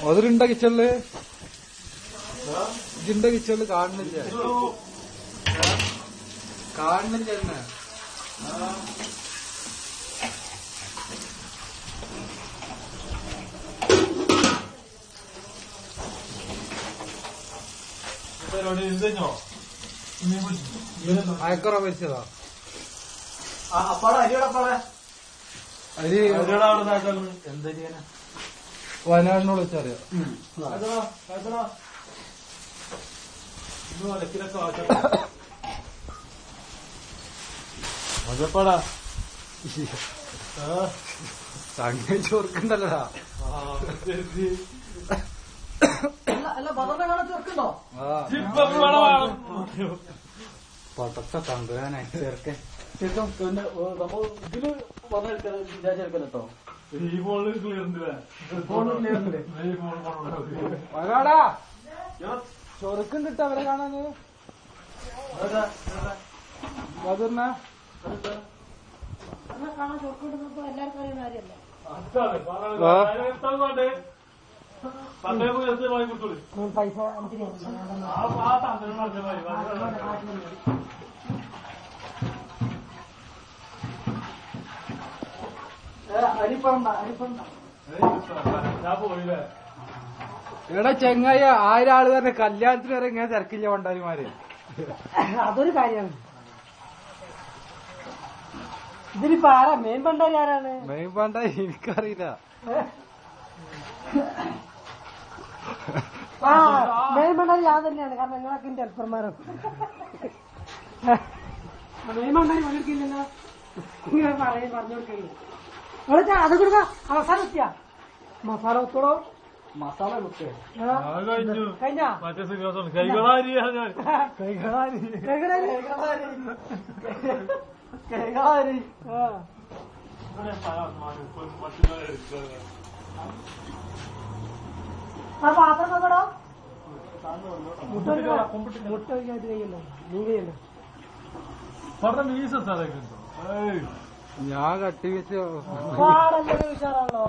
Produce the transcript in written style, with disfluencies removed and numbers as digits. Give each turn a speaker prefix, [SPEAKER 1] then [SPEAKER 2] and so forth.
[SPEAKER 1] അതിലുണ്ട കിച്ചണില് ഇതിന്റെ കിച്ചണില് കാണുന്നില്ല തന്നെ അയക്കറ വെച്ചതാ അരി എന്താ ചെയ്യാനാ വയനാടിനോട് വെച്ചറിയാം
[SPEAKER 2] മജപ്പാടാ
[SPEAKER 1] സംഗതി ചോർക്കണ്ടല്ലടാ പടക്ക തമ്പുരാനായി ചേർക്കെ
[SPEAKER 2] ഇതില് വിചാരിച്ചെടുക്കല്ലോ ഈ ഫോണിൽ
[SPEAKER 1] വരാടാ ചൊറുക്കുണ്ടിട്ട് അവരെ കാണാന് ബദറിനെ
[SPEAKER 3] കാണാൻ ചൊറുക്കുണ്ടെന്നപ്പോ എല്ലാവർക്കും അറിയുന്ന കാര്യമല്ല. പൈസ
[SPEAKER 1] എടാ ചെങ്ങായി 1000 ആള് തന്നെ കല്യാണത്തിന് വരെ ഇങ്ങനെ തിരക്കില്ല പണ്ടാരിമാര്.
[SPEAKER 3] അതൊരു കാര്യമാണ്. ഇതിലിപ്പോ ആരാ മെയിൻ പണ്ടാരി? ആരാണ്
[SPEAKER 1] മെയിൻ പണ്ടാരി? എനിക്കറിയില്ല.
[SPEAKER 3] മെയിൻ പണ്ടാരി ഞാൻ തന്നെയാണ്. കാരണം നിങ്ങളൊക്കെ എന്റെ ഹെൽപ്പർമാരും. മെയിൻ പണ്ടാരി പണിയെടുക്കില്ലല്ലോ. ഇങ്ങനെ പറഞ്ഞു കൊടുക്കില്ല. അത് കൊടുക്ക മസാല കുത്തിയാ മസാല കുത്തോളോ.
[SPEAKER 1] മസാല കുത്തേ
[SPEAKER 3] കഴിഞ്ഞാ
[SPEAKER 2] കൈകളാരി
[SPEAKER 3] ആ പാത്രം നോക്കടോ. മുട്ട ഒഴിക്കാനായിട്ട് കഴിയല്ലോ. നീ കഴിയല്ലോ.
[SPEAKER 1] ഞാൻ കട്ടി വെച്ച്
[SPEAKER 3] ഉഷാറാണല്ലോ.